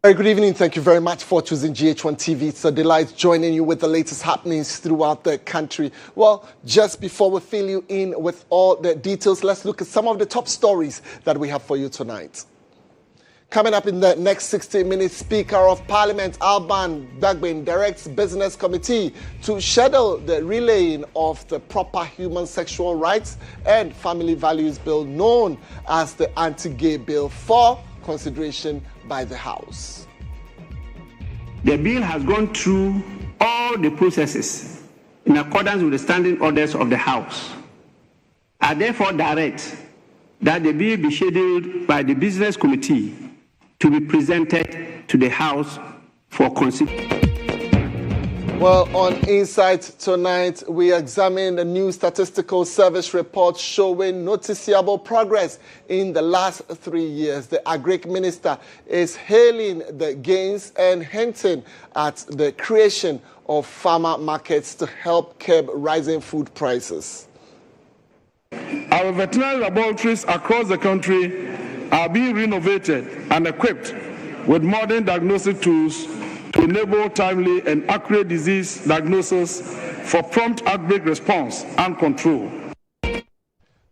Very good evening. Thank you very much for choosing GHOne TV. It's a delight joining you with the latest happenings throughout the country. Well, just before we fill you in with all the details, let's look at some of the top stories that we have for you tonight. Coming up in the next 60 minutes, Speaker of Parliament Alban Dagbin directs Business Committee to schedule the relaying of the Proper Human Sexual Rights and Family Values Bill, known as the Anti-Gay Bill, for consideration by the House. The bill has gone through all the processes in accordance with the standing orders of the House. I therefore direct that the bill be scheduled by the Business Committee to be presented to the House for consideration. Well, on Insight tonight, we examine the new statistical service report showing noticeable progress in the last 3 years. The Agric Minister is hailing the gains and hinting at the creation of farmer markets to help curb rising food prices. Our veterinary laboratories across the country are being renovated and equipped with modern diagnostic tools to enable timely and accurate disease diagnosis for prompt outbreak response and control.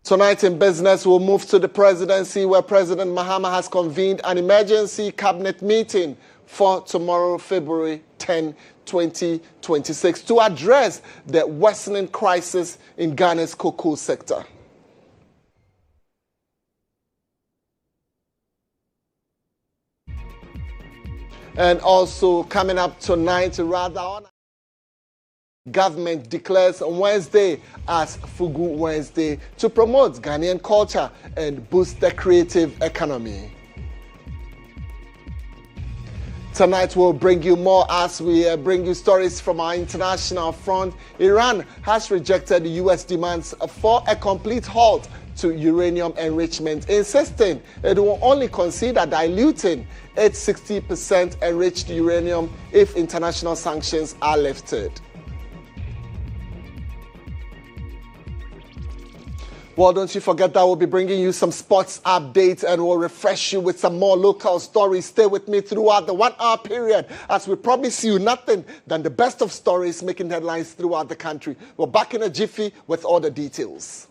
Tonight in business, we'll move to the presidency, where President Mahama has convened an emergency cabinet meeting for tomorrow, February 10, 2026, to address the worsening crisis in Ghana's cocoa sector. And also coming up tonight, government declares Wednesday as Fugu Wednesday to promote Ghanaian culture and boost the creative economy. Tonight we'll bring you more as we bring you stories from our international front. Iran has rejected the U.S. demands for a complete halt to uranium enrichment, insisting it will only consider diluting its 60% enriched uranium if international sanctions are lifted. Well, don't you forget that we'll be bringing you some sports updates and we'll refresh you with some more local stories. Stay with me throughout the 1 hour period as we promise you nothing than the best of stories making headlines throughout the country. We're back in a jiffy with all the details.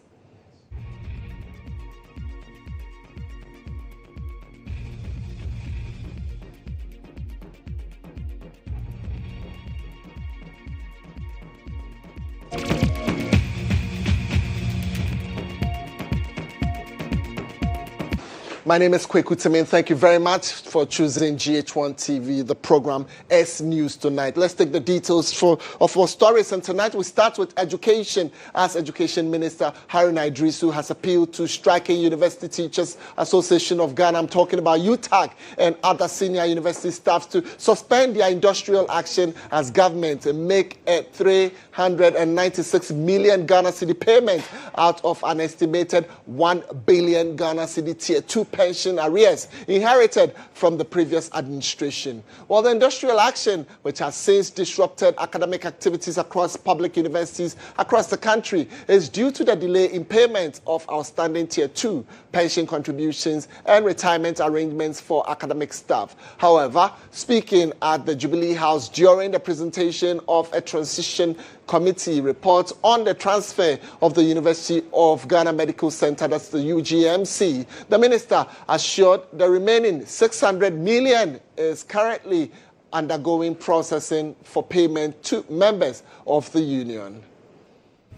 My name is Kweku. Temeng. Thank you very much for choosing GHOne TV. The program S News tonight. Let's take the details of our stories. And tonight we start with education, as Education Minister Haruna Idrisu has appealed to striking University Teachers Association of Ghana. I'm talking about UTAG and other senior university staffs to suspend their industrial action as government make a 396 million Ghana cedi payment out of an estimated 1 billion Ghana cedi tier 2 pension arrears inherited from the previous administration. While the industrial action, which has since disrupted academic activities across public universities across the country, is due to the delay in payment of outstanding tier 2 pension contributions and retirement arrangements for academic staff. However, speaking at the Jubilee House during the presentation of a transition committee report on the transfer of the University of Ghana Medical Center, that's the UGMC, the minister assured the remaining 600 million is currently undergoing processing for payment to members of the union.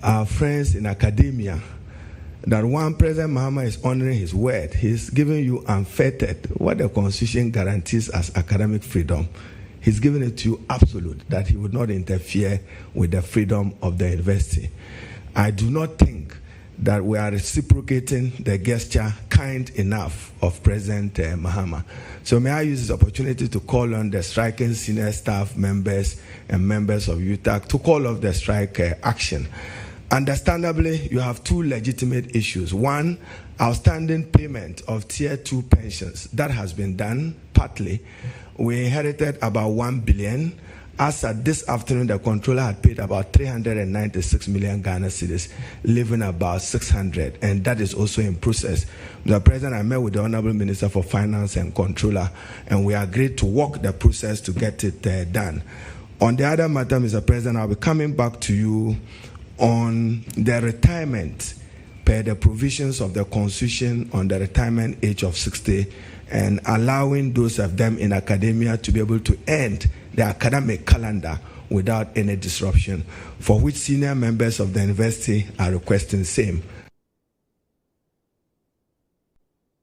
Our friends in academia, that one President Mahama is honoring his word. He's giving you unfettered, what the Constitution guarantees as academic freedom. He's giving it to you absolute, that he would not interfere with the freedom of the university. I do not think that we are reciprocating the gesture kind enough of President Mahama. So may I use this opportunity to call on the striking senior staff members and members of UTAC to call off the strike action. Understandably, you have two legitimate issues. One, outstanding payment of tier 2 pensions. That has been done partly. We inherited about 1 billion As at this afternoon, the controller had paid about 396 million Ghana cedis, leaving about 600, and that is also in process. Mr. President, I met with the Honorable Minister for Finance and Controller, and we agreed to walk the process to get it done. On the other matter, Mr. President, I'll be coming back to you on the retirement per the provisions of the Constitution on the retirement age of 60 and allowing those of them in academia to be able to end the academic calendar without any disruption, for which senior members of the university are requesting same.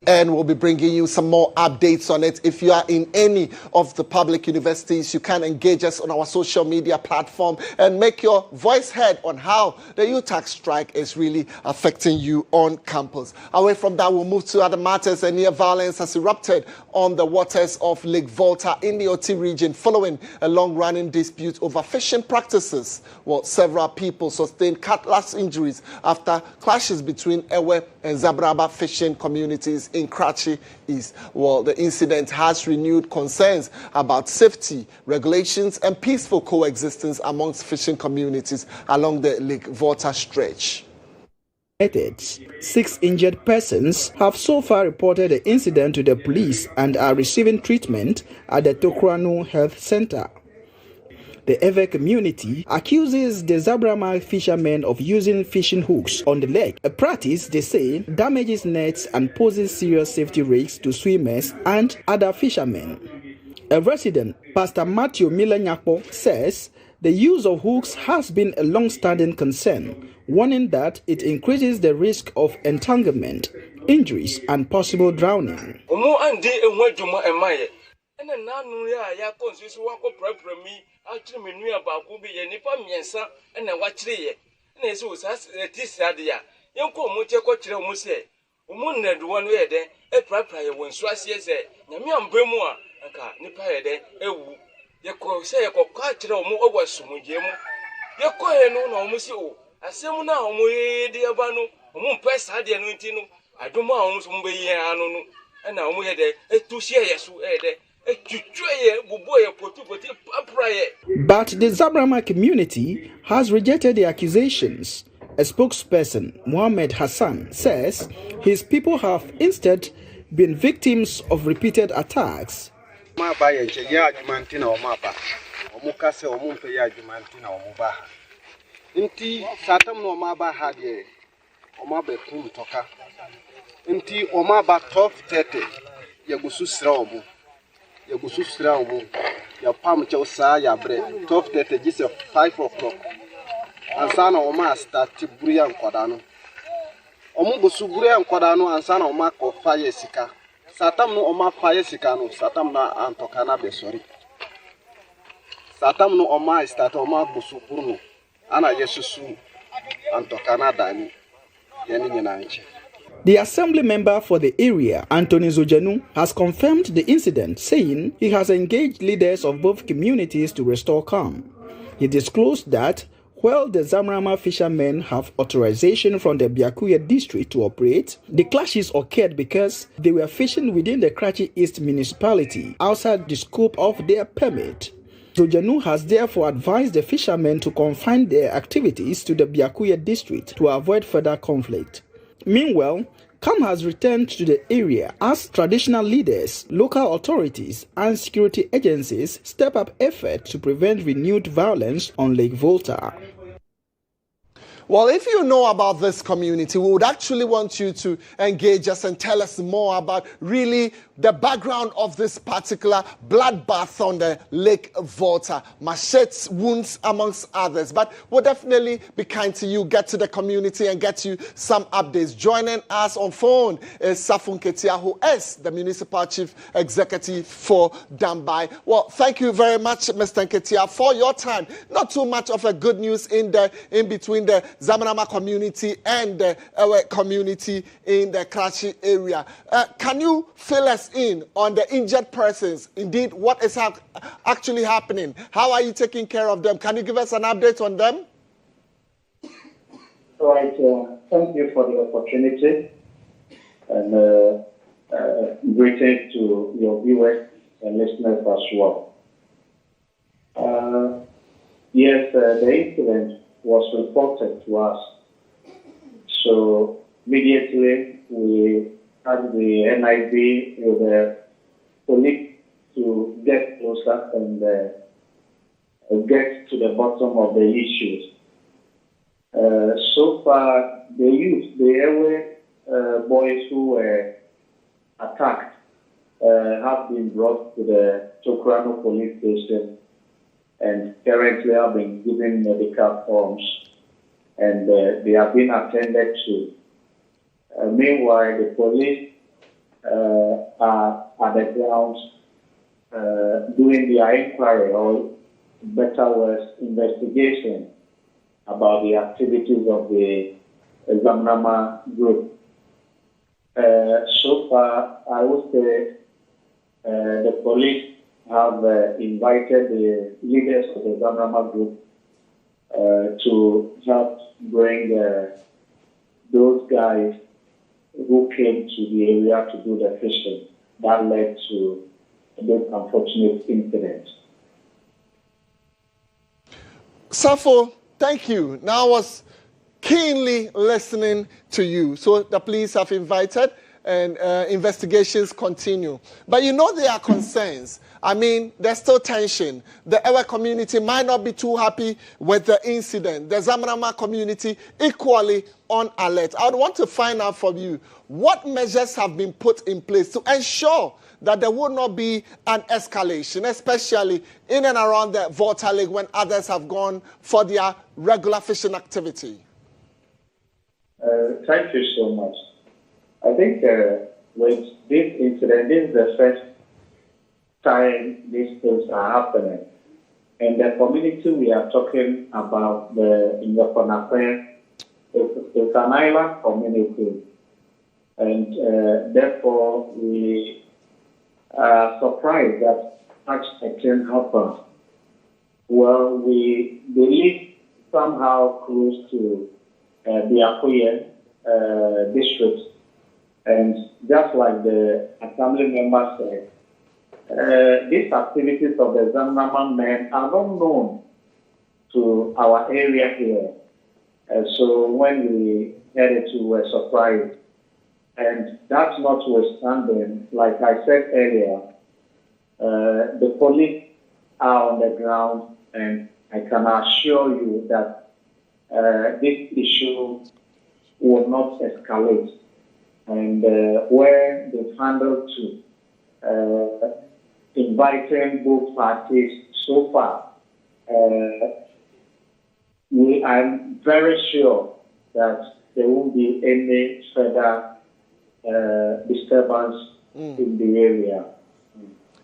And we'll be bringing you some more updates on it. If you are in any of the public universities, you can engage us on our social media platform and make your voice heard on how the UTAC strike is really affecting you on campus. Away from that, we'll move to other matters. A near violence has erupted on the waters of Lake Volta in the Oti region following a long-running dispute over fishing practices. Well, several people sustained cutlass injuries after clashes between Ewe and Zabraba fishing communities in Karachi East. Well, the incident has renewed concerns about safety, regulations, and peaceful coexistence amongst fishing communities along the Lake Volta stretch. 6 injured persons have so far reported the incident to the police and are receiving treatment at the Tokranu Health Center. The Ewe community accuses the Zabrama fishermen of using fishing hooks on the lake, a practice they say damages nets and poses serious safety risks to swimmers and other fishermen. A resident, Pastor Matthew Milanyako, says the use of hooks has been a long-standing concern, warning that it increases the risk of entanglement, injuries, and possible drowning. Actually, me knew about who be a nipa miensa and a watchery. And so was as a tisadia. Young Comutia Cochra Muse, Umun had 1 way there, a proper when Swassia said, Namian Bremoa, and car nipa there, a woo. You could say a cockatcher or more over Sumujemo. You could no museo. I say now, Mue diabano, Moon Press had the anointino. I do my own Mumbe, and now we had a 2 shares who had a. But the Zabrama community has rejected the accusations. A spokesperson, Mohammed Hassan, says his people have instead been victims of repeated attacks. Ya pam cha usa ya bre 12:30 gise 5 o'clock ansana oma start buria nkwada no omo bosu buria nkwada no ansana oma ko fire sika satam no oma fire sika no satam na antoka na be sorry satam no oma start oma bosu buru no ana yesusu antoka na dani yani nyina nche. The assembly member for the area, Anthony Zojanu, has confirmed the incident, saying he has engaged leaders of both communities to restore calm. He disclosed that while the Zamrama fishermen have authorization from the Biakuya district to operate, the clashes occurred because they were fishing within the Karachi East municipality outside the scope of their permit. Zojanu has therefore advised the fishermen to confine their activities to the Biakuya district to avoid further conflict. Meanwhile, calm has returned to the area as traditional leaders, local authorities, and security agencies step up efforts to prevent renewed violence on Lake Volta. Well, if you know about this community, we would actually want you to engage us and tell us more about really the background of this particular bloodbath on the Lake Volta, machetes, wounds, amongst others. But we'll definitely be kind to you, get to the community and get you some updates. Joining us on phone is Safun Ketia, who is the Municipal Chief Executive for Dambai. Well, thank you very much, Mr. Ketia, for your time. Not too much of a good news in between the Zamanama community and the Ewe community in the Karachi area. Can you fill us in on the injured persons? Indeed, what is actually happening? How are you taking care of them? Can you give us an update on them? All right. Thank you for the opportunity. And greetings to your viewers and listeners as well. Yes, the incident was reported to us. So immediately we had the NIB with the police to get closer and get to the bottom of the issues. So far, the youth, the airway boys who were attacked have been brought to the Tokrano police station and currently have been given medical forms and they have been attended to. Meanwhile, the police are at the ground doing their inquiry or better words, investigation about the activities of the Zamrama group. So far, I would say the police have invited the leaders of the Zamrama group to help bring those guys who came to the area to do the fishing. That led to this unfortunate incident. Safo, thank you. Now I was keenly listening to you. So the police have invited and investigations continue. But you know there are concerns. I mean, there's still tension. The Ewe community might not be too happy with the incident. The Zamrama community equally on alert. I would want to find out from you what measures have been put in place to ensure that there will not be an escalation, especially in and around the Volta Lake when others have gone for their regular fishing activity. Thank you so much. I think with this incident, this is the first time these things are happening. And the community we are talking about in the Konape is an island community. And therefore, we are surprised that such a thing happened. Well, we believe somehow close to the Akuyem district. And just like the assembly member said, these activities of the Zamrama men are not known to our area here. So when we heard it, we were surprised. And that's notwithstanding, like I said earlier, the police are on the ground, and I can assure you that this issue will not escalate. And where they've handled to inviting both parties so far, I'm very sure that there won't be any further disturbance in the area.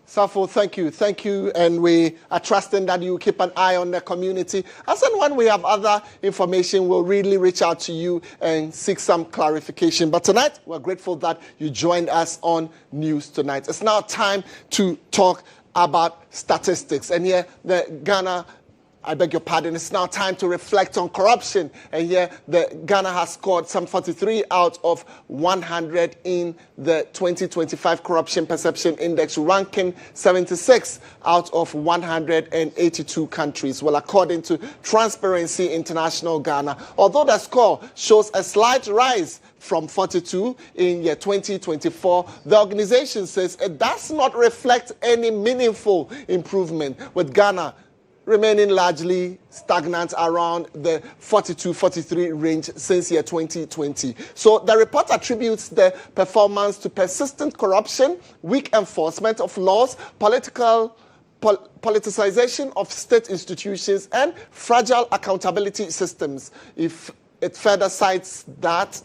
Safo, thank you. Thank you. And we are trusting that you keep an eye on the community. As and when we have other information, we'll really reach out to you and seek some clarification. But tonight, we're grateful that you joined us on News Tonight. It's now time to talk about statistics. And here, the Ghana, I beg your pardon, it's now time to reflect on corruption. And here, Ghana has scored some 43 out of 100 in the 2025 Corruption Perception Index, ranking 76 out of 182 countries. Well, according to Transparency International Ghana, although the score shows a slight rise from 42 in year 2024, the organization says it does not reflect any meaningful improvement, with Ghana remaining largely stagnant around the 42-43 range since year 2020. So the report attributes the performance to persistent corruption, weak enforcement of laws, politicization of state institutions, and fragile accountability systems. If it further cites that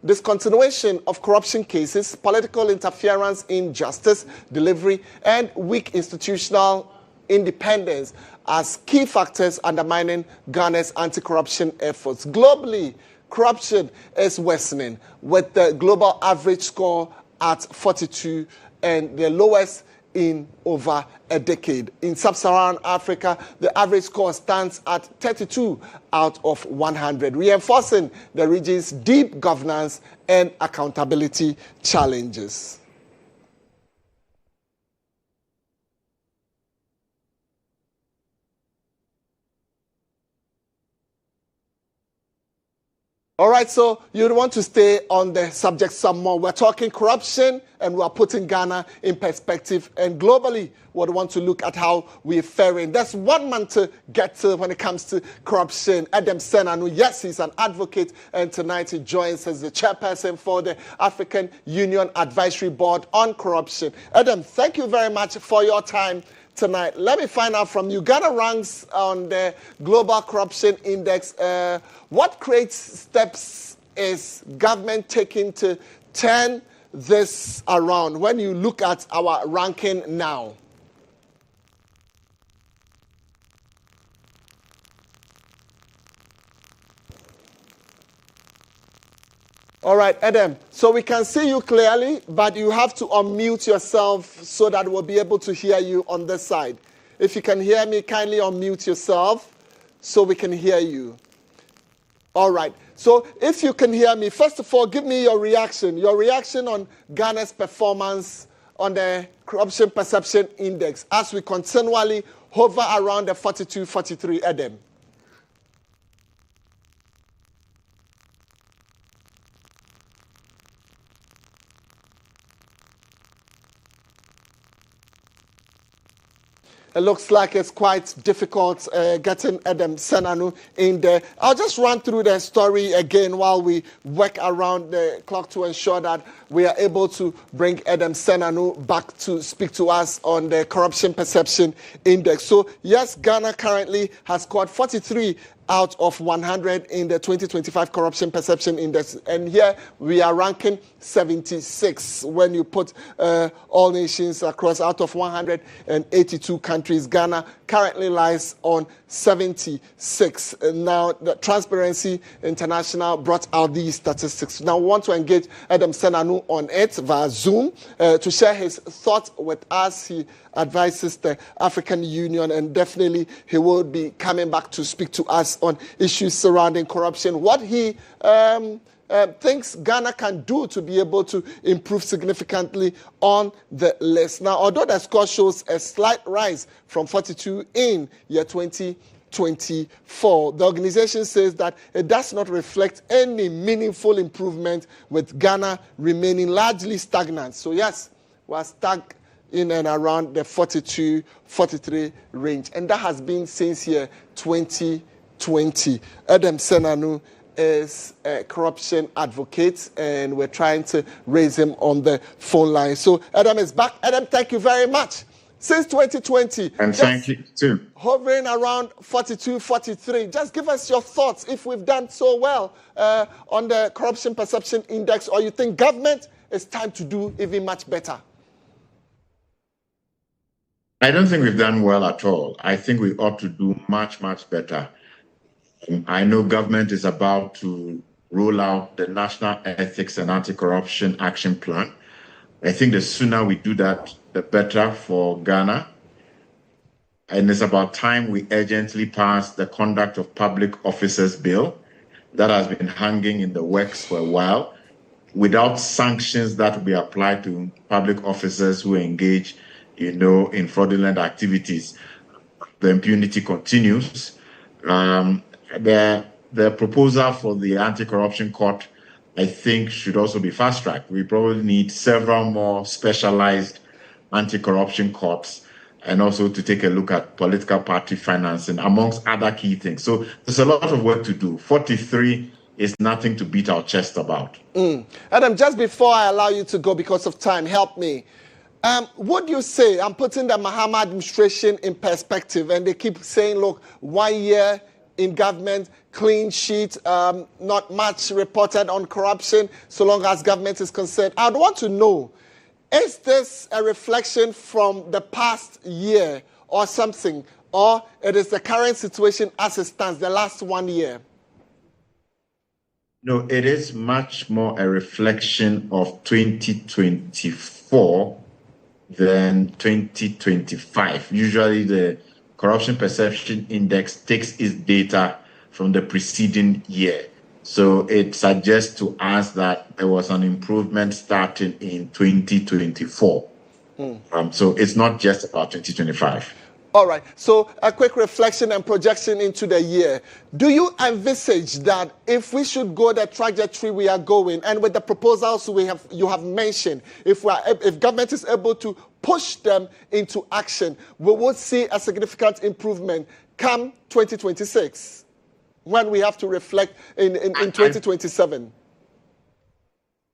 discontinuation of corruption cases, political interference in justice delivery, and weak institutional independence as key factors undermining Ghana's anti-corruption efforts. Globally, corruption is worsening, with the global average score at 42 and the lowest in over a decade. In sub-Saharan Africa, the average score stands at 32 out of 100, reinforcing the region's deep governance and accountability challenges. All right, so you want to stay on the subject some more. We're talking corruption and we're putting Ghana in perspective. And globally, we want to look at how we're faring. There's one man to get to when it comes to corruption. Adam Senanu, yes, he's an advocate. And tonight he joins as the chairperson for the African Union Advisory Board on Corruption. Adam, thank you very much for your time tonight. Let me find out from you. Ghana ranks on the Global Corruption Index. What great steps is government taking to turn this around when you look at our ranking now? All right, Adam, so we can see you clearly, but you have to unmute yourself so that we'll be able to hear you on this side. If you can hear me, kindly unmute yourself so we can hear you. All right, so if you can hear me, first of all, give me your reaction on Ghana's performance on the Corruption Perception Index as we continually hover around the 42, 43, Adam. It looks like it's quite difficult getting Adam Senanu in there. I'll just run through the story again while we work around the clock to ensure that we are able to bring Adam Senanu back to speak to us on the Corruption Perception Index. So, yes, Ghana currently has scored 43 out of 100 in the 2025 Corruption Perception Index. And here we are ranking 76 when you put all nations across out of 182 countries. Ghana currently lies on 76. Now, the Transparency International brought out these statistics. Now, we want to engage Adam Senanu on it via Zoom to share his thoughts with us. He advises the African Union, and definitely he will be coming back to speak to us on issues surrounding corruption. What he thinks Ghana can do to be able to improve significantly on the list. Now, although the score shows a slight rise from 42 in year 2024, the organization says that it does not reflect any meaningful improvement, with Ghana remaining largely stagnant. So yes, we're stuck in and around the 42, 43 range. And that has been since year 2020. Adam Senanu is a corruption advocate, and we're trying to raise him on the phone line. So Adam is back. Adam, thank you very much. Since 2020. And thank you too. Hovering around 42, 43. Just give us your thoughts if we've done so well on the Corruption Perception Index, or you think government is time to do even much better. I don't think we've done well at all. I think we ought to do much, much better. I know government is about to roll out the National Ethics and Anti-Corruption Action Plan. I think the sooner we do that, the better for Ghana. And it's about time we urgently pass the Conduct of Public Officers Bill that has been hanging in the works for a while, without sanctions that will be applied to public officers who engage in fraudulent activities. The impunity continues. The proposal for the anti-corruption court, I think, should also be fast-tracked. We probably need several more specialized anti-corruption courts, and also to take a look at political party financing, amongst other key things. So there's a lot of work to do. 43 is nothing to beat our chest about. Adam, just before I allow you to go because of time, help me. Would you say, I'm putting the Mahama administration in perspective, and they keep saying, look, 1 year in government, clean sheet, not much reported on corruption so long as government is concerned. I'd want to know, is this a reflection from the past year or something, or it is the current situation as it stands, the last 1 year? No, it is much more a reflection of 2024 than 2025. Usually the Corruption Perception Index takes its data from the preceding year. So it suggests to us that there was an improvement starting in 2024. So it's not just about 2025. All right. So a quick reflection and projection into the year. Do you envisage that if we should go the trajectory we are going, and with the proposals you have mentioned, if government is able to push them into action, we will see a significant improvement come 2026, when we have to reflect in 2027?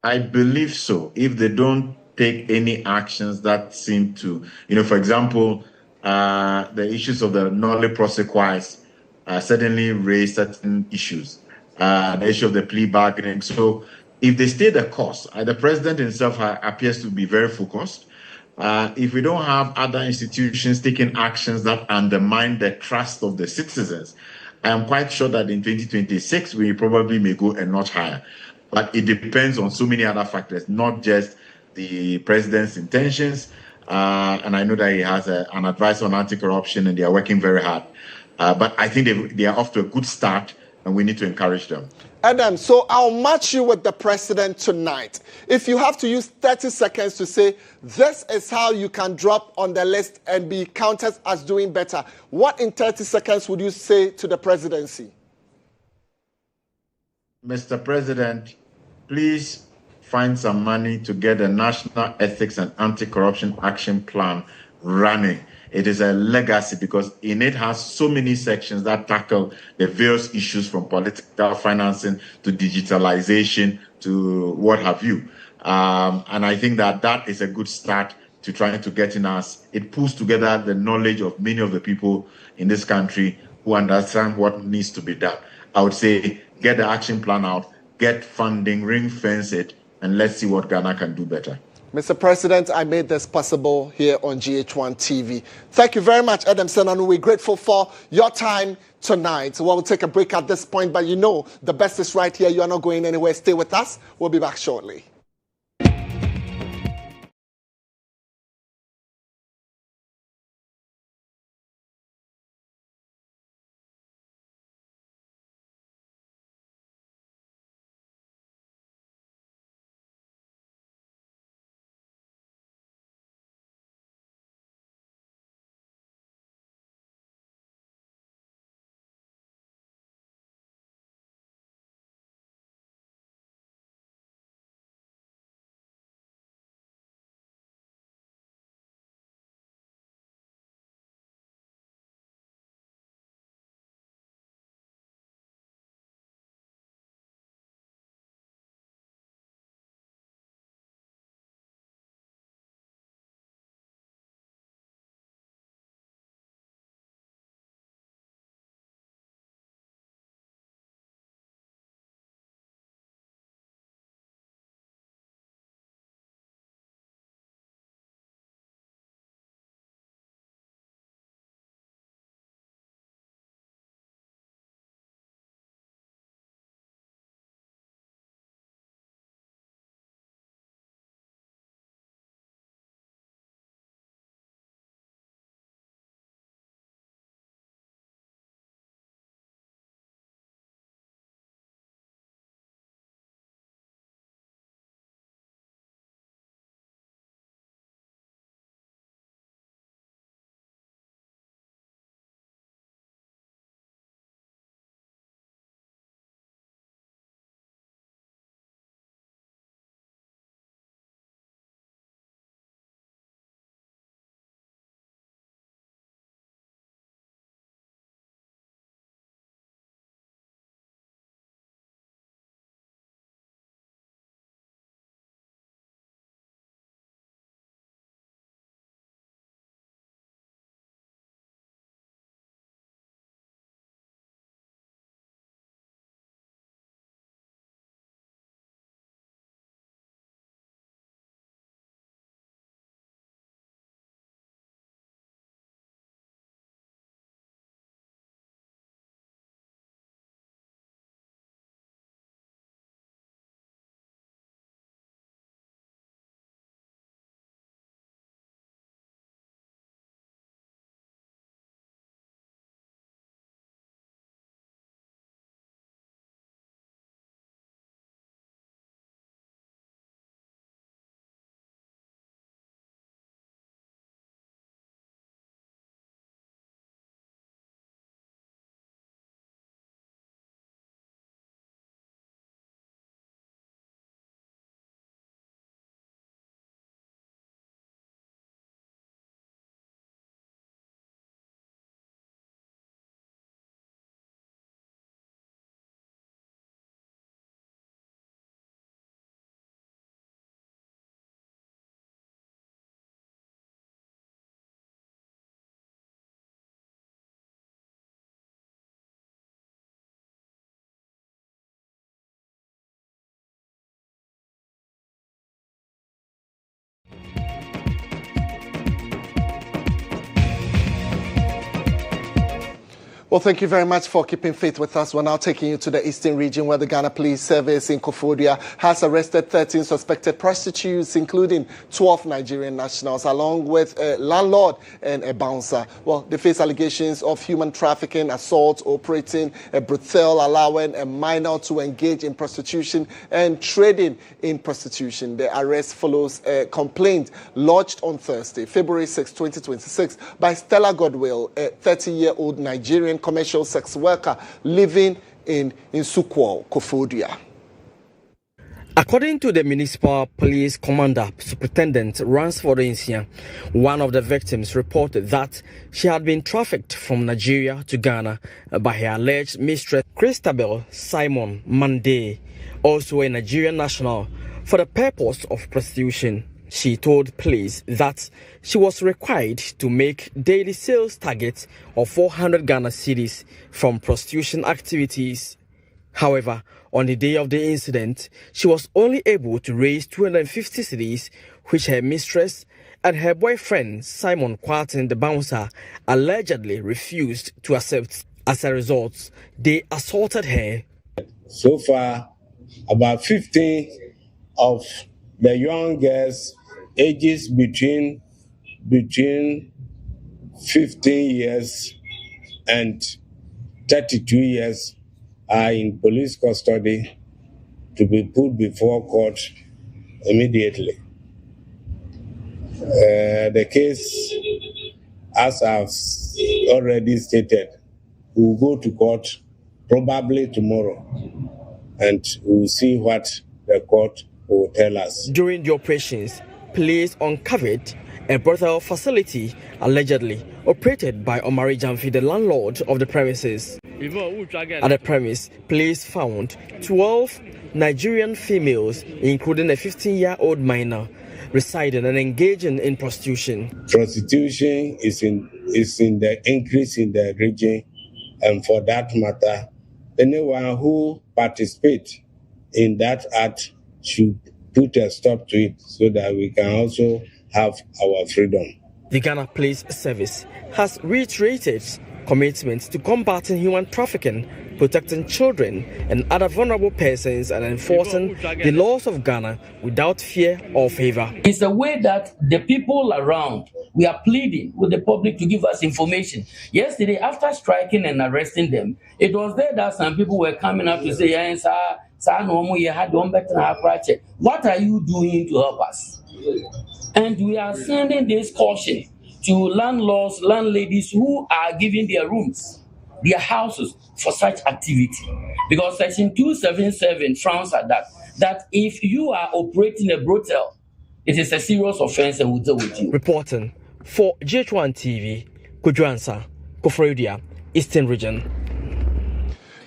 I believe so. If they don't take any actions that seem to, for example, the issues of the nolle prosequis suddenly raise certain issues. The issue of the plea bargaining. So if they stay the course, the president himself appears to be very focused. If we don't have other institutions taking actions that undermine the trust of the citizens, I am quite sure that in 2026, we probably may go a notch higher. But it depends on so many other factors, not just the president's intentions. And I know that he has an advisor on anti-corruption, and they are working very hard. But I think they are off to a good start, and we need to encourage them. Adam, so I'll match you with the president tonight. If you have to use 30 seconds to say, this is how you can drop on the list and be counted as doing better, what in 30 seconds would you say to the presidency? Mr. President, please find some money to get a National Ethics and Anti-Corruption Action Plan running. It is a legacy because in it has so many sections that tackle the various issues from political financing to digitalization to what have you. And I think that is a good start to trying to get in us. It pulls together the knowledge of many of the people in this country who understand what needs to be done. I would say get the action plan out, get funding, ring fence it, and let's see what Ghana can do better. Mr. President, I made this possible here on GHOne TV. Thank you very much, Adam Senanu. We're grateful for your time tonight. We'll take a break at this point, but the best is right here. You are not going anywhere. Stay with us. We'll be back shortly. Well, thank you very much for keeping faith with us. We're now taking you to the Eastern region, where the Ghana Police Service in Koforidua has arrested 13 suspected prostitutes, including 12 Nigerian nationals, along with a landlord and a bouncer. Well, they face allegations of human trafficking, assault, operating a brothel, allowing a minor to engage in prostitution and trading in prostitution. The arrest follows a complaint lodged on Thursday, February 6, 2026, by Stella Godwill, a 30-year-old Nigerian commercial sex worker living in Nsukwo, Koforidua. According to the municipal police commander, Superintendent Ransford Insia, one of the victims reported that she had been trafficked from Nigeria to Ghana by her alleged mistress, Christabel Simon Mande, also a Nigerian national, for the purpose of prostitution. She told police that she was required to make daily sales targets of 400 Ghana cedis from prostitution activities. However, on the day of the incident, she was only able to raise 250 cedis, which her mistress and her boyfriend, Simon Kwarten, the bouncer, allegedly refused to accept. As a result, they assaulted her. So far, about 15 of the young girls ages between 15 years and 32 years are in police custody to be put before court immediately. The case, as I've already stated, will go to court probably tomorrow, and we'll see what the court will tell us. During the operations, police uncovered a brothel facility allegedly operated by Omari Jamfi, the landlord of the premises. At the premise, police found 12 Nigerian females, including a 15-year-old minor, residing and engaging in prostitution. Prostitution is in the increase in the region, and for that matter, anyone who participates in that act should put a stop to it so that we can also have our freedom. The Ghana Police Service has reiterated commitment to combating human trafficking, protecting children and other vulnerable persons, and enforcing the laws of Ghana without fear or favor. It's a way that the people around, we are pleading with the public to give us information. Yesterday, after striking and arresting them, it was there that some people were coming up to say, what are you doing to help us? And we are sending this caution to landlords, landladies who are giving their rooms, their houses for such activity. Because Section 277 frowns at that if you are operating a brothel, it is a serious offense and will deal with you. Reporting for GHOne TV, Kweku, Koforidua, Eastern Region.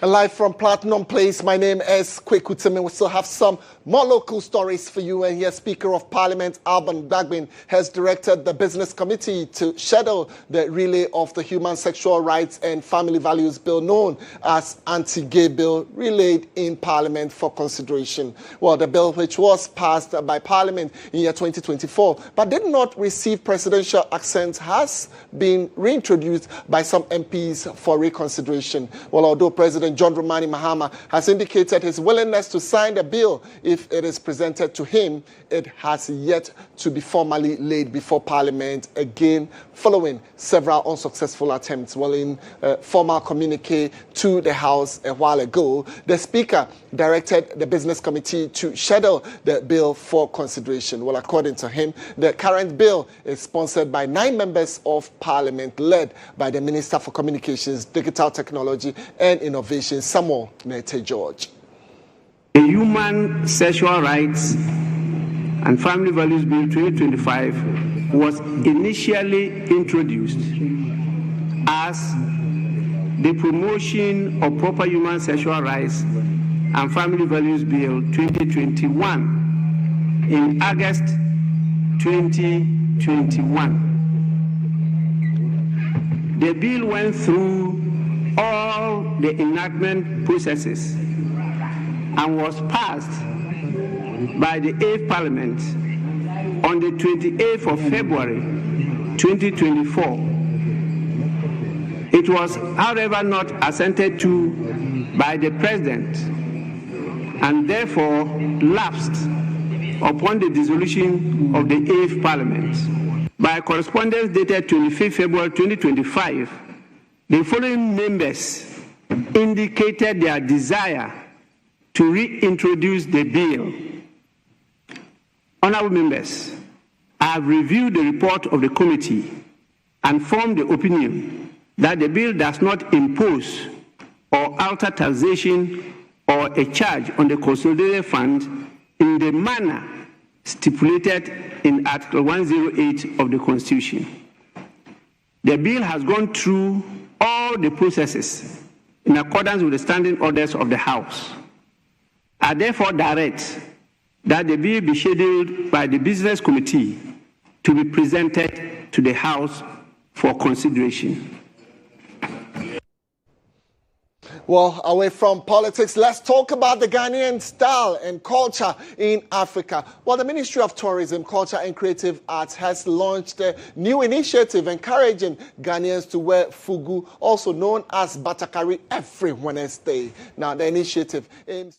And live from Platinum Place, my name is Kweku. We still have some more local stories for you. And here, Speaker of Parliament Alban Dagbin has directed the Business Committee to schedule the relay of the Human Sexual Rights and Family Values Bill, known as Anti-Gay Bill, relayed in Parliament for consideration. Well, the bill, which was passed by Parliament in year 2024, but did not receive presidential assent, has been reintroduced by some MPs for reconsideration. Well, although President John Dramani Mahama has indicated his willingness to sign the bill if it is presented to him, it has yet to be formally laid before Parliament again, following several unsuccessful attempts. Well, in a formal communique to the House a while ago, the Speaker directed the Business Committee to schedule the bill for consideration. Well, according to him, the current bill is sponsored by 9 members of Parliament, led by the Minister for Communications, Digital Technology and Innovation, Samuel Nete George. The Human Sexual Rights and Family Values Bill 2025 was initially introduced as the Promotion of Proper Human Sexual Rights and Family Values Bill 2021 in August 2021. The bill went through all the enactment processes and was passed by the 8th Parliament on the 28th of February 2024. It was, however, not assented to by the President and therefore lapsed upon the dissolution of the 8th Parliament. By correspondence dated 25 February 2025, the following members indicated their desire to reintroduce the bill. Honourable members, I have reviewed the report of the committee and formed the opinion that the bill does not impose or alter taxation or a charge on the consolidated fund in the manner stipulated in Article 108 of the Constitution. The bill has gone through all the processes in accordance with the standing orders of the House. I therefore direct that the bill be scheduled by the Business Committee to be presented to the House for consideration. Well, away from politics, let's talk about the Ghanaian style and culture in Africa. Well, the Ministry of Tourism, Culture and Creative Arts has launched a new initiative encouraging Ghanaians to wear fugu, also known as batakari, every Wednesday. Now, the initiative aims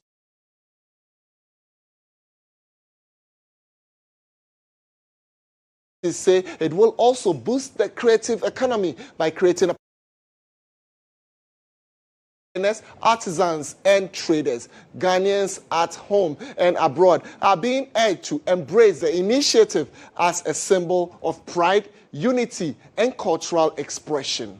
to say it will also boost the creative economy by creating a artisans and traders. Ghanaians at home and abroad are being urged to embrace the initiative as a symbol of pride, unity, and cultural expression.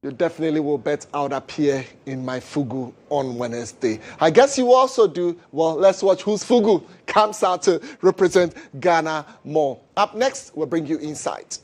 You definitely will bet I'll appear in my fugu on Wednesday. I guess you also do. Well, let's watch whose fugu comes out to represent Ghana more. Up next, we'll bring you insight.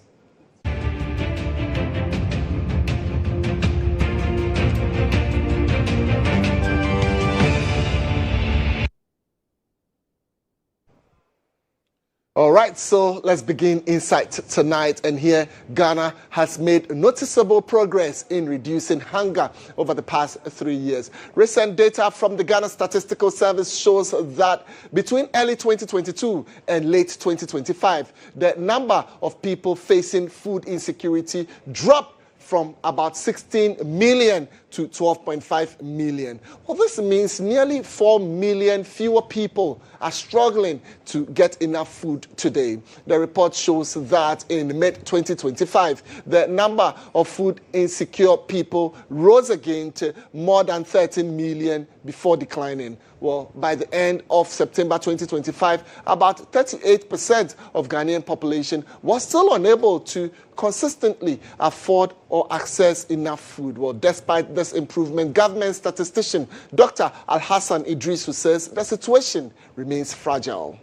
All right, so let's begin Insight tonight. And here, Ghana has made noticeable progress in reducing hunger over the past 3 years. Recent data from the Ghana Statistical Service shows that between early 2022 and late 2025, the number of people facing food insecurity dropped from about 16 million to 12.5 million. Well, this means nearly 4 million fewer people are struggling to get enough food today. The report shows that in mid-2025, the number of food insecure people rose again to more than 13 million before declining. Well, by the end of September 2025, about 38% of Ghanaian population was still unable to consistently afford or access enough food. Well, despite this improvement, government statistician Dr. Al-Hassan Idrisu says the situation remains fragile.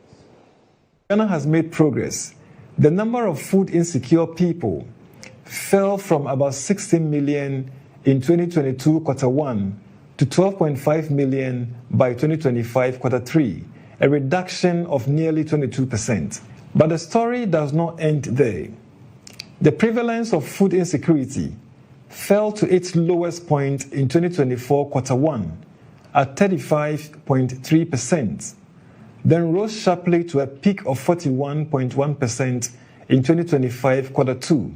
Ghana has made progress. The number of food insecure people fell from about 16 million in 2022 quarter 1 to 12.5 million by 2025 quarter 3, a reduction of nearly 22%. But the story does not end there. The prevalence of food insecurity fell to its lowest point in 2024 quarter 1 at 35.3%, then rose sharply to a peak of 41.1% in 2025 quarter 2,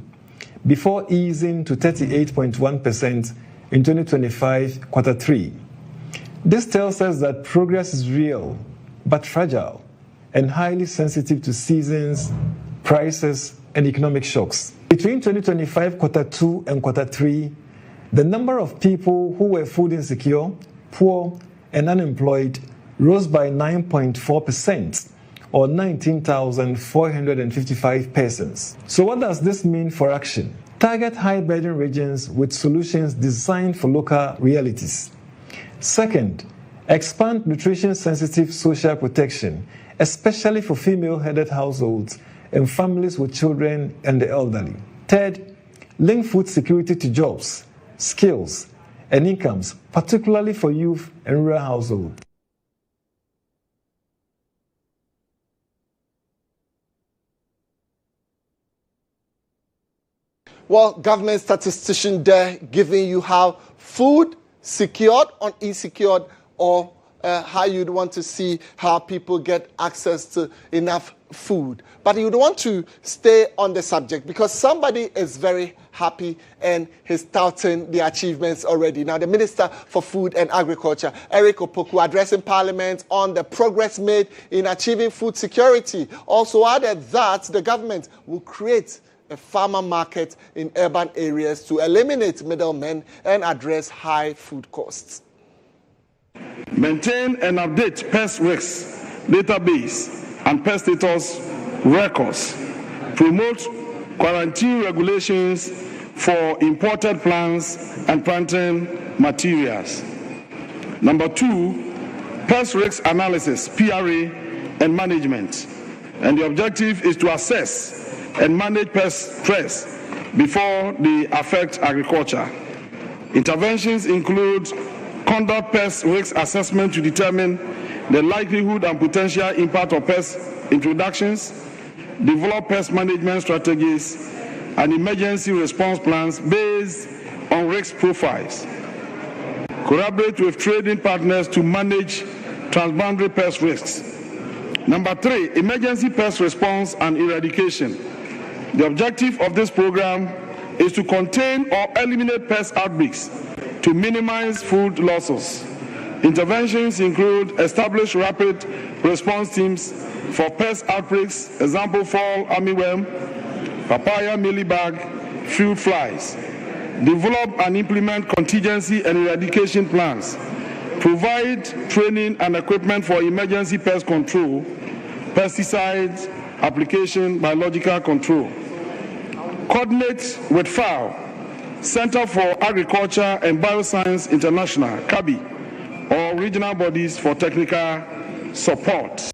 before easing to 38.1% in 2025 quarter 3. This tells us that progress is real, but fragile, and highly sensitive to seasons, prices, and economic shocks. Between 2025 quarter 2 and quarter 3, the number of people who were food insecure, poor, and unemployed rose by 9.4%, or 19,455 persons. So what does this mean for action? Target high-burden regions with solutions designed for local realities. Second, expand nutrition-sensitive social protection, especially for female-headed households and families with children and the elderly. Third, link food security to jobs, skills, and incomes, particularly for youth and rural households. Well, government statistician there giving you how food, secured or insecure, or how you'd want to see how people get access to enough food. But you'd want to stay on the subject because somebody is very happy and he's touting the achievements already. Now, the Minister for Food and Agriculture, Eric Opoku, addressing Parliament on the progress made in achieving food security, also added that the government will create a farmer market in urban areas to eliminate middlemen and address high food costs. Maintain and update pest risks database and pest status records. Promote quarantine regulations for imported plants and planting materials. Number 2, pest risk analysis, PRA, and management. And the objective is to assess and manage pest threats before they affect agriculture. Interventions include conduct pest risk assessment to determine the likelihood and potential impact of pest introductions, develop pest management strategies and emergency response plans based on risk profiles. Collaborate with trading partners to manage transboundary pest risks. Number 3, emergency pest response and eradication. The objective of this program is to contain or eliminate pest outbreaks to minimize food losses. Interventions include establish rapid response teams for pest outbreaks, example fall armyworm, papaya mealybug, field flies. Develop and implement contingency and eradication plans. Provide training and equipment for emergency pest control, pesticides, application, biological control. Coordinate with FAO, Center for Agriculture and Bioscience International, CABI, or regional bodies for technical support.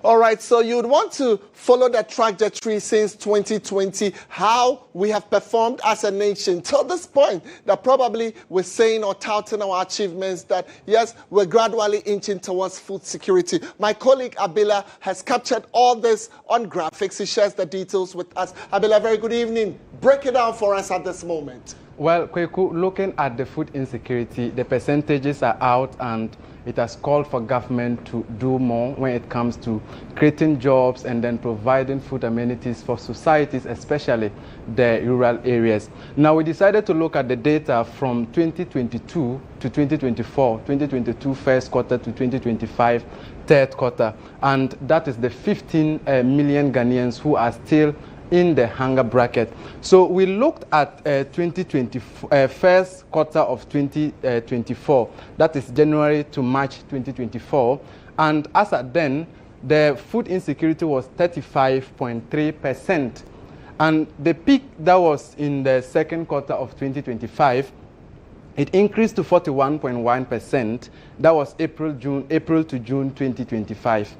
All right, so you'd want to follow the trajectory since 2020, how we have performed as a nation till this point, that probably we're saying or touting our achievements that, yes, we're gradually inching towards food security. My colleague Abila has captured all this on graphics. He shares the details with us. Abila, very good evening. Break it down for us at this moment. Well, Kweku, looking at the food insecurity, the percentages are out and it has called for government to do more when it comes to creating jobs and then providing food amenities for societies, especially the rural areas. Now, we decided to look at the data from 2022 to 2024, 2022 first quarter to 2025 third quarter, and that is the 15 million Ghanaians who are still in the hunger bracket. So we looked at first quarter of 2024, that is January to March 2024, and as at then, the food insecurity was 35.3%. And the peak that was in the second quarter of 2025, it increased to 41.1%. That was April to June 2025.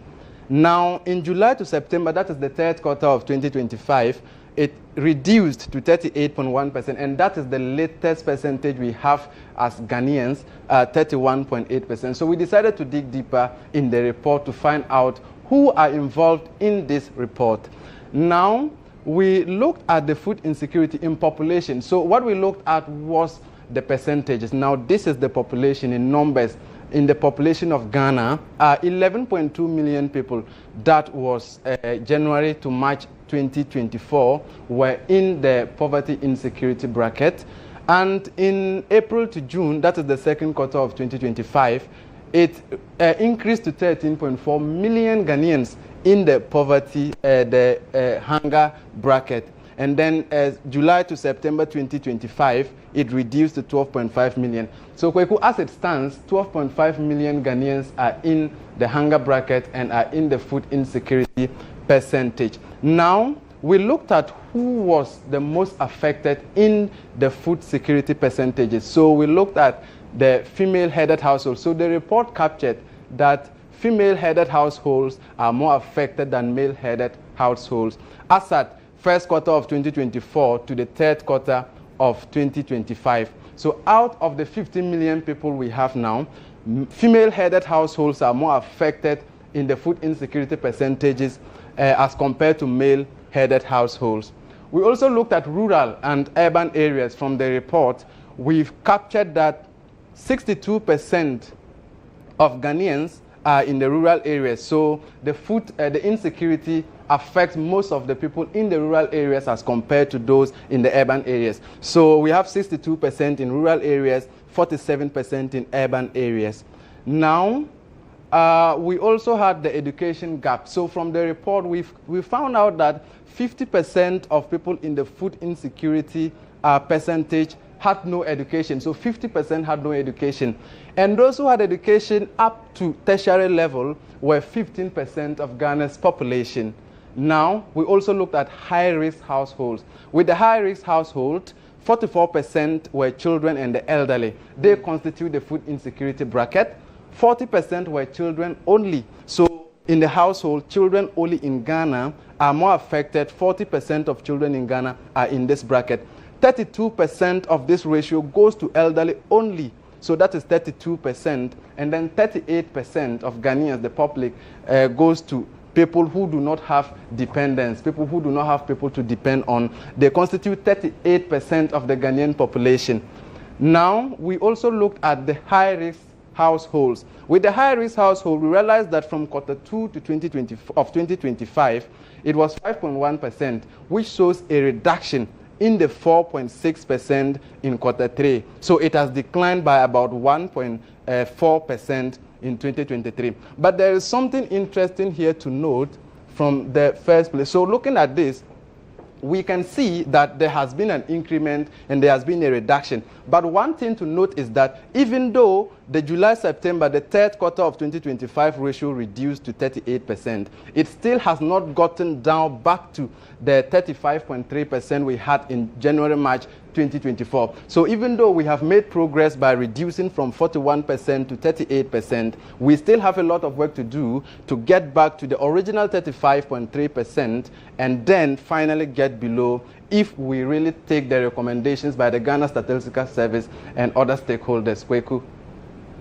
Now, in July to September, that is the third quarter of 2025, it reduced to 38.1%, and that is the latest percentage we have as Ghanaians, 31.8%. So we decided to dig deeper in the report to find out who are involved in this report. Now, we looked at the food insecurity in population. So what we looked at was the percentages. Now, this is the population in numbers. In the population of Ghana, 11.2 million people, that was January to March 2024, were in the poverty insecurity bracket. And in April to June, that is the second quarter of 2025, it increased to 13.4 million Ghanaians in the poverty, hunger bracket. And then July to September 2025, it reduced to 12.5 million. So Kweku, as it stands, 12.5 million Ghanaians are in the hunger bracket and are in the food insecurity percentage. Now, we looked at who was the most affected in the food security percentages. So we looked at the female-headed households. So the report captured that female-headed households are more affected than male-headed households. As at first quarter of 2024 to the third quarter of 2025. So out of the 15 million people we have now, female-headed households are more affected in the food insecurity percentages as compared to male-headed households. We also looked at rural and urban areas from the report, we've captured that 62% of Ghanaians are in the rural areas. So the insecurity affects most of the people in the rural areas as compared to those in the urban areas. So we have 62% in rural areas, 47% in urban areas. Now, we also had the education gap. So from the report, we found out that 50% of people in the food insecurity percentage had no education. So 50% had no education. And those who had education up to tertiary level were 15% of Ghana's population. Now, we also looked at high-risk households. With the high-risk household, 44% were children and the elderly. They constitute the food insecurity bracket. 40% were children only. So in the household, children only in Ghana are more affected. 40% of children in Ghana are in this bracket. 32% of this ratio goes to elderly only. So that is 32%. And then 38% of Ghanaians, the public, goes to people who do not have dependents, people who do not have people to depend on. They constitute 38% of the Ghanaian population. Now, we also looked at the high-risk households. With the high-risk household, we realized that from quarter 2 to 2025, it was 5.1%, which shows a reduction in the 4.6% in quarter 3. So it has declined by about 1.4% in 2023. But there is something interesting here to note from the first place. So looking at this, we can see that there has been an increment and there has been a reduction. But one thing to note is that even though the July-September, the third quarter of 2025 ratio reduced to 38%, it still has not gotten down back to the 35.3% we had in January-March 2024. So even though we have made progress by reducing from 41% to 38%, we still have a lot of work to do to get back to the original 35.3% and then finally get below if we really take the recommendations by the Ghana Statistical Service and other stakeholders. Kweku.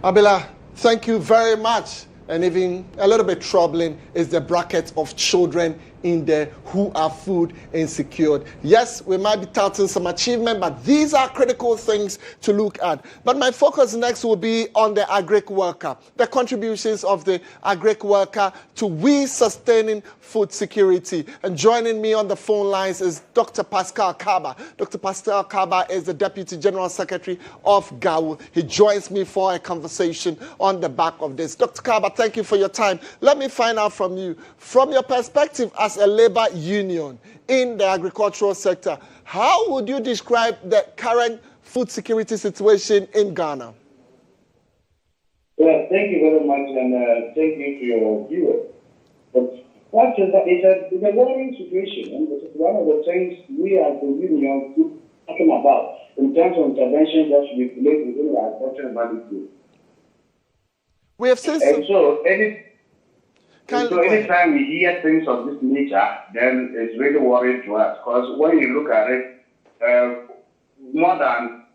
Abila, thank you very much. And even a little bit troubling is the bracket of children in there who are food insecure. Yes, we might be touting some achievement, but these are critical things to look at. But my focus next will be on the agric worker, the contributions of the agric worker to we sustaining food security. And joining me on the phone lines is Dr. Pascal Kaba. Dr. Pascal Kaba is the Deputy General Secretary of GHOne. He joins me for a conversation on the back of this. Dr. Kaba, thank you for your time. Let me find out from you, from your perspective as a labor union in the agricultural sector, how would you describe the current food security situation in Ghana? Well, thank you very much, and thank you to your viewers. But what is that? It's a worrying situation, and this is one of the things we as the union keep talking about in terms of interventions that should be placed within the agricultural value chain. We have seen anytime we hear things of this nature, then it's really worrying to us. Because when you look at it, more than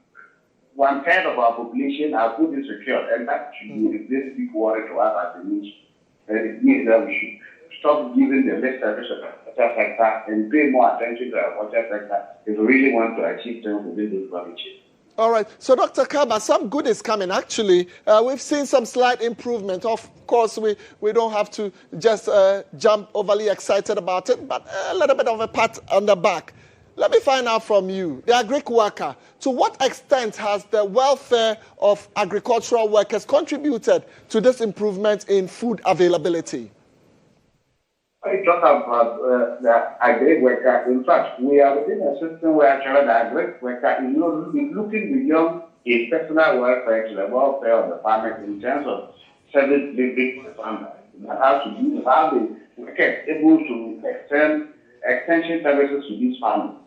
1/3 of our population are food insecure, and that should be this big worry to us as a nation. And it means that we should stop giving the less service of the water sector and pay more attention to our water sector if we really want to achieve things within this value chain. All right. So, Dr. Kaba, some good is coming. Actually, we've seen some slight improvement. Of course, we don't have to just jump overly excited about it, but a little bit of a pat on the back. Let me find out from you, the agric worker, to what extent has the welfare of agricultural workers contributed to this improvement in food availability? I talk about the agric worker. In fact, we are within a system where actually the agric worker is looking beyond a personal welfare to the welfare of the farmers in terms of service delivery to the farmer. That has to do with how the worker is able to extend extension services to these farmers.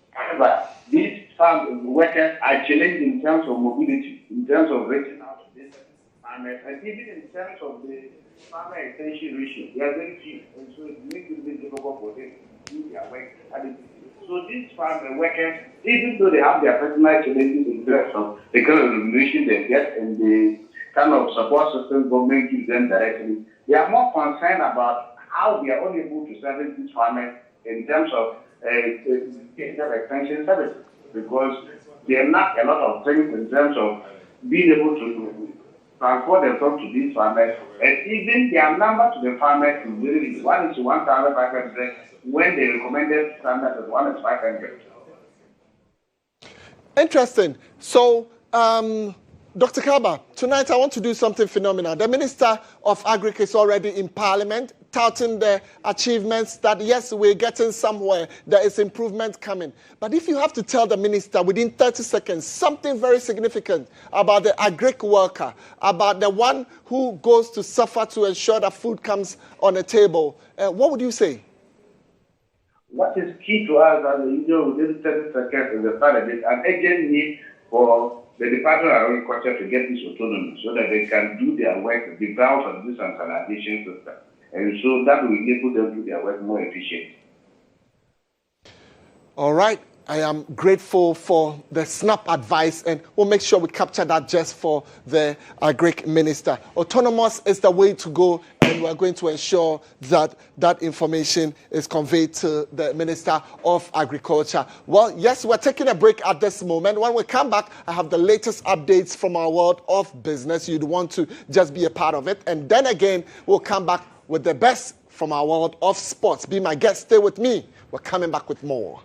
However, these farm workers are challenged in terms of mobility, in terms of reaching out to these farmers, and even in terms of the farmer extension ratio. They are very few, and so it makes it very difficult for them to do their work. So these farm workers, even though they have their personal challenges in terms of the kind of remuneration they get and the kind of support system government gives them directly, they are more concerned about how they are unable to service these farmers in terms of extension services. Because they lack a lot of things in terms of being able to transport themselves to these farmers, and even their number to the farmers is very 1 to 1,500 when the recommended standard is 1 to 500. Interesting. So, Dr. Kaba, tonight I want to do something phenomenal. The Minister of Agriculture is already in Parliament, touting the achievements that, yes, we're getting somewhere. There is improvement coming. But if you have to tell the Minister within 30 seconds something very significant about the agric worker, about the one who goes to suffer to ensure that food comes on the table, what would you say? What is key to us as a within 30 seconds is the fact that there's an urgent need for the Department of Agriculture to get this autonomy so that they can do their work without a decentralization system. And so that will enable them to do their work more efficient. All right. I am grateful for the snap advice, and we'll make sure we capture that just for the Agric Minister. Autonomous is the way to go, and we're going to ensure that that information is conveyed to the Minister of Agriculture. Well, yes, we're taking a break at this moment. When we come back, I have the latest updates from our world of business. You'd want to just be a part of it. And then again, we'll come back with the best from our world of sports. Be my guest. Stay with me. We're coming back with more.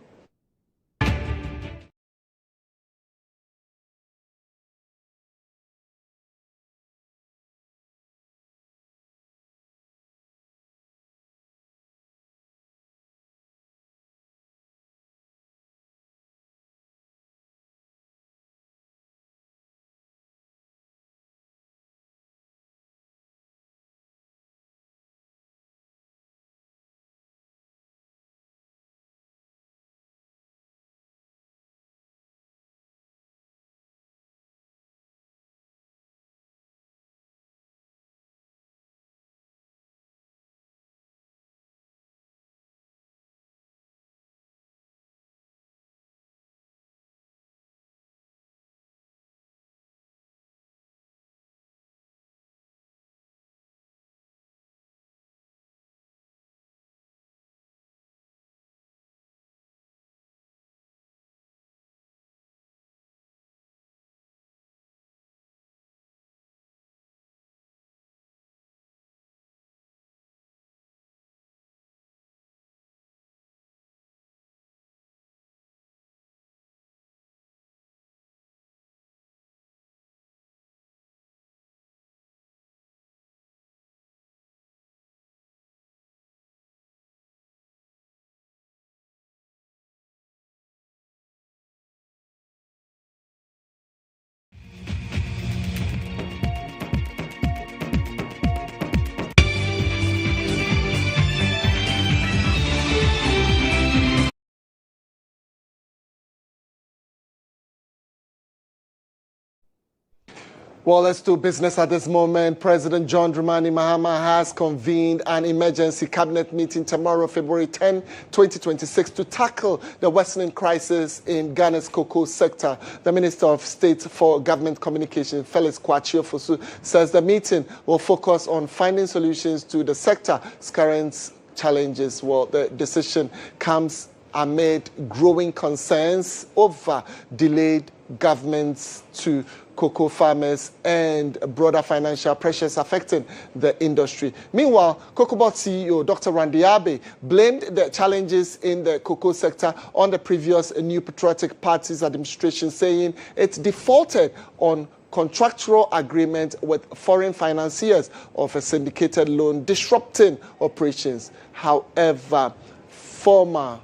Well, let's do business at this moment. President John Dramani Mahama has convened an emergency cabinet meeting tomorrow, February 10, 2026, to tackle the worsening crisis in Ghana's cocoa sector. The Minister of State for Government Communication, Felix Kwakye, says the meeting will focus on finding solutions to the sector's current challenges. Well, the decision comes amid growing concerns over delayed governments to cocoa farmers and broader financial pressures affecting the industry. Meanwhile, CocoaBoard CEO Dr. Randy Abe blamed the challenges in the cocoa sector on the previous New Patriotic Party's administration, saying it defaulted on contractual agreement with foreign financiers of a syndicated loan, disrupting operations. However, former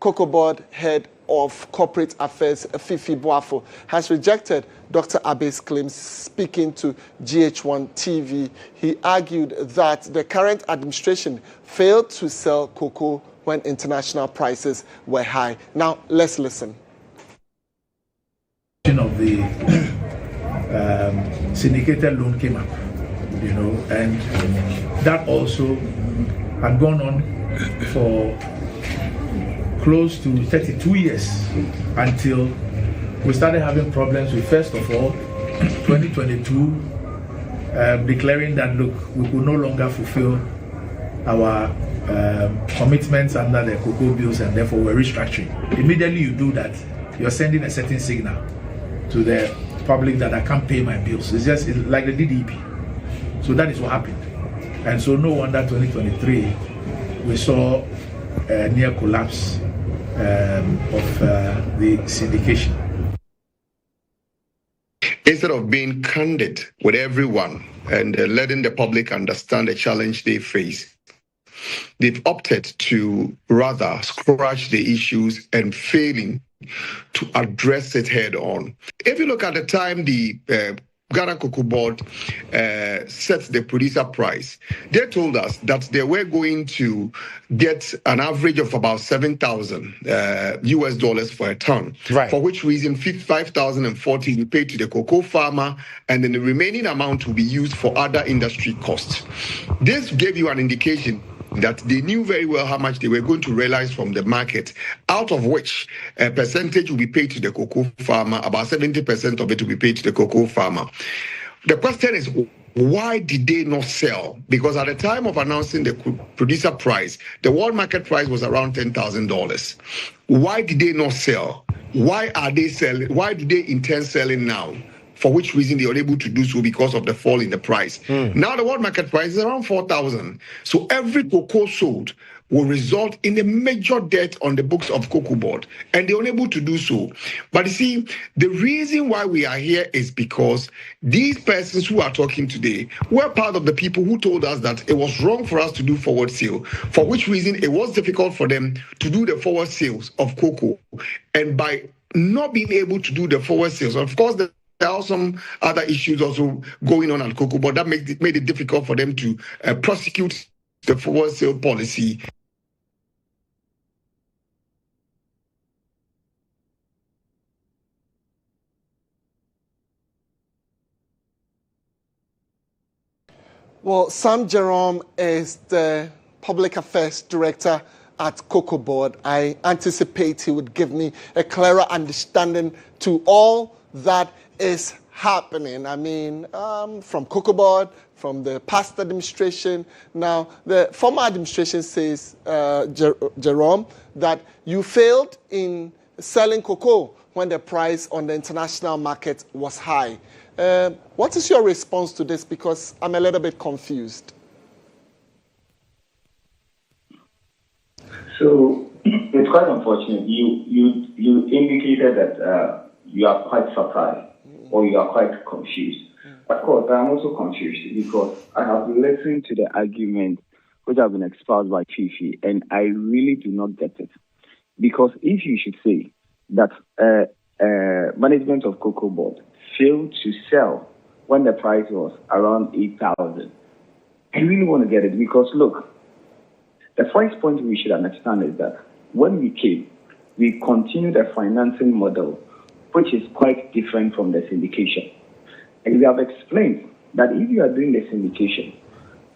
CocoaBoard head of Corporate Affairs, Fifi Boafo, has rejected Dr. Abe's claims. Speaking to GHOne TV, he argued that the current administration failed to sell cocoa when international prices were high. Now, let's listen. Of the syndicated loan came up, and that also had gone on for close to 32 years until we started having problems with, first of all, 2022, declaring that, look, we could no longer fulfill our commitments under the cocoa bills, and therefore we're restructuring. Immediately you do that, you're sending a certain signal to the public that I can't pay my bills. It's just like the DDP. So that is what happened. And so no wonder 2023 we saw a near collapse of the syndication. Instead of being candid with everyone and letting the public understand the challenge they face, they've opted to rather scratch the issues and failing to address it head on. If you look at the time the Ghana Cocoa Board set the producer price, they told us that they were going to get an average of about $7,000 US for a ton. Right. For which reason, 5,040 we paid to the cocoa farmer, and then the remaining amount will be used for other industry costs. This gave you an indication that they knew very well how much they were going to realize from the market, out of which a percentage will be paid to the cocoa farmer, about 70% of it will be paid to the cocoa farmer. The question is, why did they not sell? Because at the time of announcing the producer price, the world market price was around $10,000. Why did they not sell? Why are they selling? Why do they intend selling now? For which reason they are able to do so? Because of the fall in the price. Now the world market price is around 4,000. So every cocoa sold will result in a major debt on the books of Cocoa Board, and they're unable to do so. But you see, the reason why we are here is because these persons who are talking today were part of the people who told us that it was wrong for us to do forward sale, for which reason it was difficult for them to do the forward sales of cocoa. And by not being able to do the forward sales, of course, there are some other issues also going on at Cocoa Board that made it difficult for them to prosecute the forward sale policy. Well, Sam Jerome is the Public Affairs Director at Cocoa Board. I anticipate he would give me a clearer understanding to all that is happening. I mean, from Cocoa Board, from the past administration. Now, the former administration says, Jerome, that you failed in selling cocoa when the price on the international market was high. What is your response to this? Because I'm a little bit confused. So it's quite unfortunate. You indicated that you are quite surprised or you are quite confused. Of course, I'm also confused because I have listened to the argument which have been espoused by Fifi, and I really do not get it. Because if you should say that management of Cocoa Board failed to sell when the price was around 8,000, I really want to get it. Because look, the first point we should understand is that when we came, we continued a financing model which is quite different from the syndication. And we have explained that if you are doing the syndication,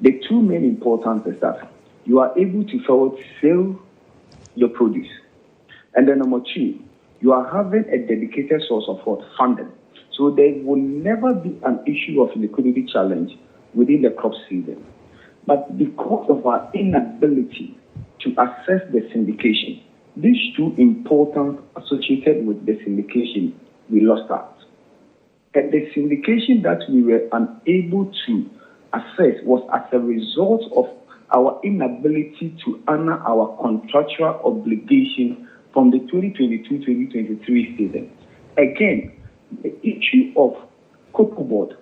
the two main importance is that you are able to forward sell your produce. And then number two, you are having a dedicated source of funding. So there will never be an issue of liquidity challenge within the crop season. But because of our inability to access the syndication, these two importance associated with the syndication, we lost out. And the syndication that we were unable to access was as a result of our inability to honor our contractual obligation from the 2022-2023 season. Again, the issue of Cocoa Board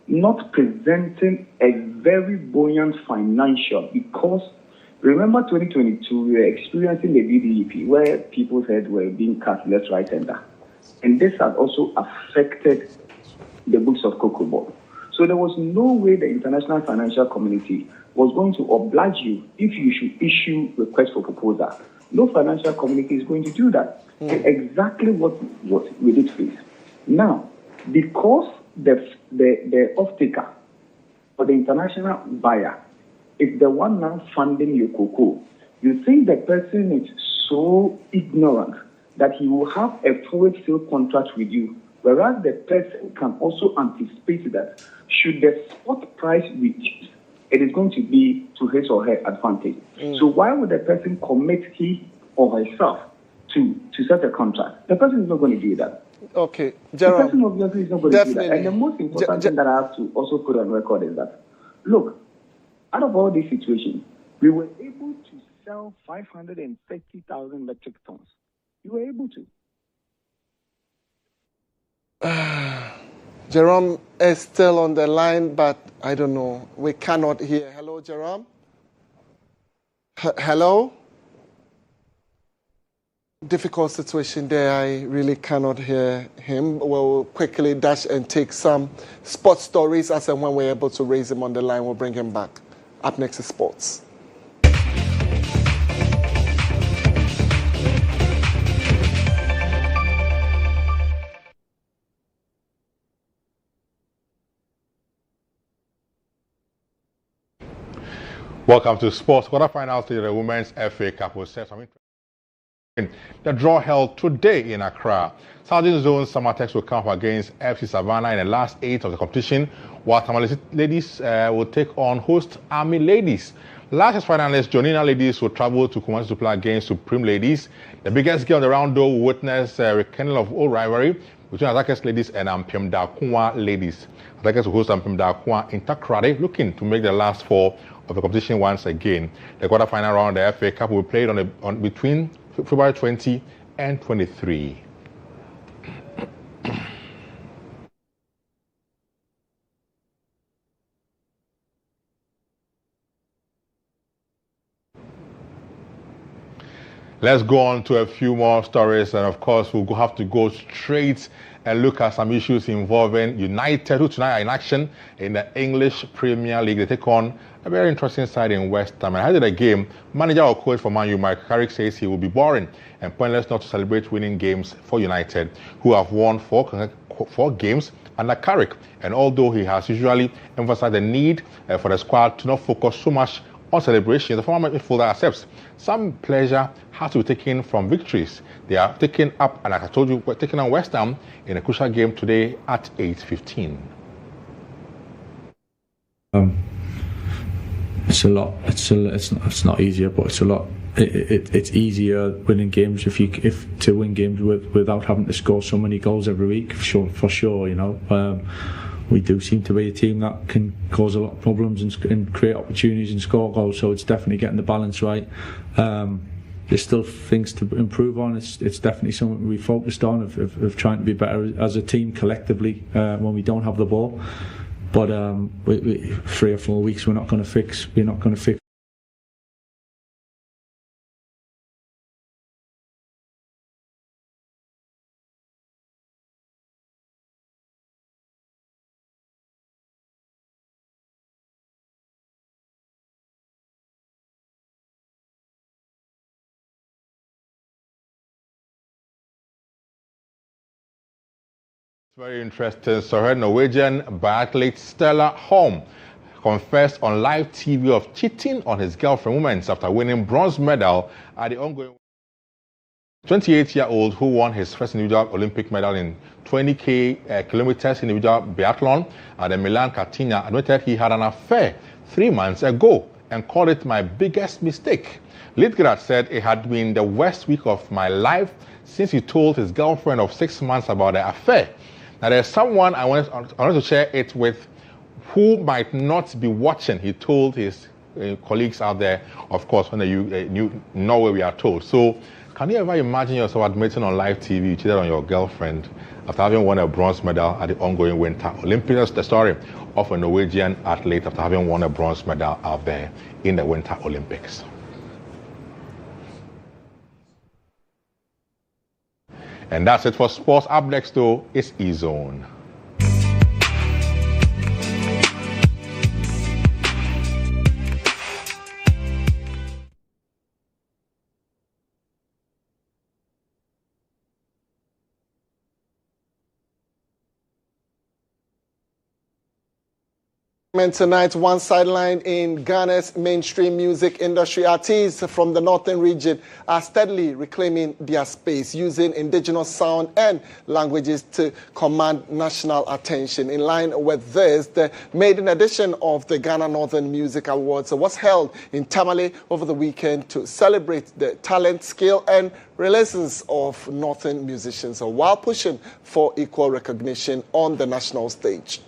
not presenting a very buoyant financial, because remember 2022, we were experiencing the DDP where people's heads were being cut left, right, and center. And this has also affected the books of Cocoa Board. So there was no way the international financial community was going to oblige you if you should issue requests for proposal. No financial community is going to do that. And exactly what we did face. Now, because the off-taker or the international buyer is the one now funding your cocoa, you think the person is so ignorant that he will have a forward sale contract with you, whereas the person can also anticipate that should the spot price reduce, it is going to be to his or her advantage. So why would the person commit he or herself to set a contract. The person is not going to do that. Okay, Jerome. The person obviously is not going to do that. And the most important thing that I have to also put on record is that, look, out of all these situations, we were able to sell 530,000 metric tons. We were able to. Jerome is still on the line, but I don't know. We cannot hear. Hello, Jerome? Hello? Difficult situation there. I really cannot hear him. We'll quickly dash and take some sports stories as and when we're able to raise him on the line. We'll bring him back. Up next is sports. Welcome to sports. Quarterfinals to the Women's FA Cup will set some interest. The draw held today in Accra. Southern Zone Summertex will come up against FC Savannah in the last 8 of the competition, while Tamale Ladies will take on host Army Ladies. Last year's finalists, Jonina Ladies will travel to Kumasi to play against Supreme Ladies. The biggest game of the round, though, will witness a rekindle of old rivalry between Attackers Ladies and Ampem Dakunwa Ladies. Attackers will host Ampem Dakunwa in Takrade, looking to make the last 4 of the competition once again. The quarterfinal round of the FA Cup will be played on between February 20 and 23. Let's go on to a few more stories, and of course we'll have to go straight and look at some issues involving United, who tonight are in action in the English Premier League. They take on a very interesting side in West Ham. And ahead of the game, manager or coach for Man U, Mike Carrick, says he will be boring and pointless not to celebrate winning games for United, who have won 4 games under Carrick. And although he has usually emphasized the need for the squad to not focus so much on celebration, the former midfielder accepts some pleasure has to be taken from victories. They are taken up, and as I told you, we're taking on West Ham in a crucial game today at 8:15. It's a lot. It's not easier, but it's a lot. It's easier winning games if to win games without having to score so many goals every week. For sure, you know. We do seem to be a team that can cause a lot of problems and create opportunities and score goals. So it's definitely getting the balance right. There's still things to improve on. It's definitely something we focused on of trying to be better as a team collectively when we don't have the ball. But 3 or 4 weeks we're not going to fix. Very interesting. So her Norwegian biathlete Stella Holm confessed on live TV of cheating on his girlfriend moments after winning bronze medal at the ongoing 28-year-old who won his first individual Olympic medal in 20 kilometers individual biathlon at the Milan Cortina admitted he had an affair 3 months ago and called it my biggest mistake. Lidgard said it had been the worst week of my life since he told his girlfriend of 6 months about the affair. Now, there's someone I wanted to share it with who might not be watching. He told his colleagues out there, of course, when you know where we are told. So, can you ever imagine yourself admitting on live TV you cheated on your girlfriend after having won a bronze medal at the ongoing Winter Olympics? That's the story of a Norwegian athlete after having won a bronze medal out there in the Winter Olympics. And that's it for sports. Up next, though, is GHOne. And tonight, one sideline in Ghana's mainstream music industry. Artists from the northern region are steadily reclaiming their space, using indigenous sound and languages to command national attention. In line with this, the maiden edition of the Ghana Northern Music Awards was held in Tamale over the weekend to celebrate the talent, skill, and releases of northern musicians, while pushing for equal recognition on the national stage.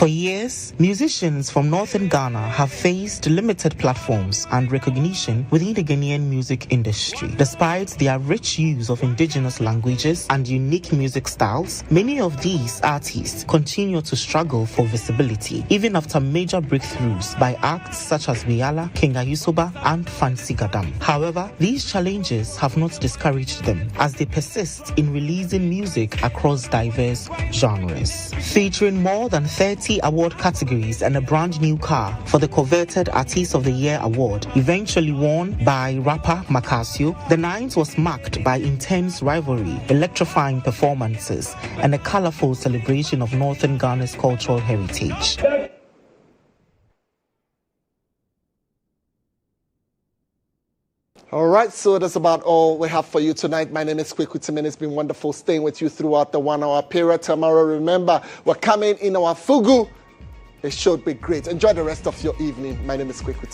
For years, musicians from northern Ghana have faced limited platforms and recognition within the Ghanaian music industry. Despite their rich use of indigenous languages and unique music styles, many of these artists continue to struggle for visibility, even after major breakthroughs by acts such as Biala, King Ayusoba, and Fancy Gadam. However, these challenges have not discouraged them as they persist in releasing music across diverse genres. Featuring more than 30 award categories and a brand new car for the coveted Artist of the Year award, eventually won by rapper Macasio, the night was marked by intense rivalry, electrifying performances, and a colorful celebration of northern Ghana's cultural heritage. All right, so that's about all we have for you tonight. My name is Kweku. It's been wonderful staying with you throughout the 1 hour period. Tomorrow, remember, we're coming in our Fugu. It should be great. Enjoy the rest of your evening. My name is Kweku.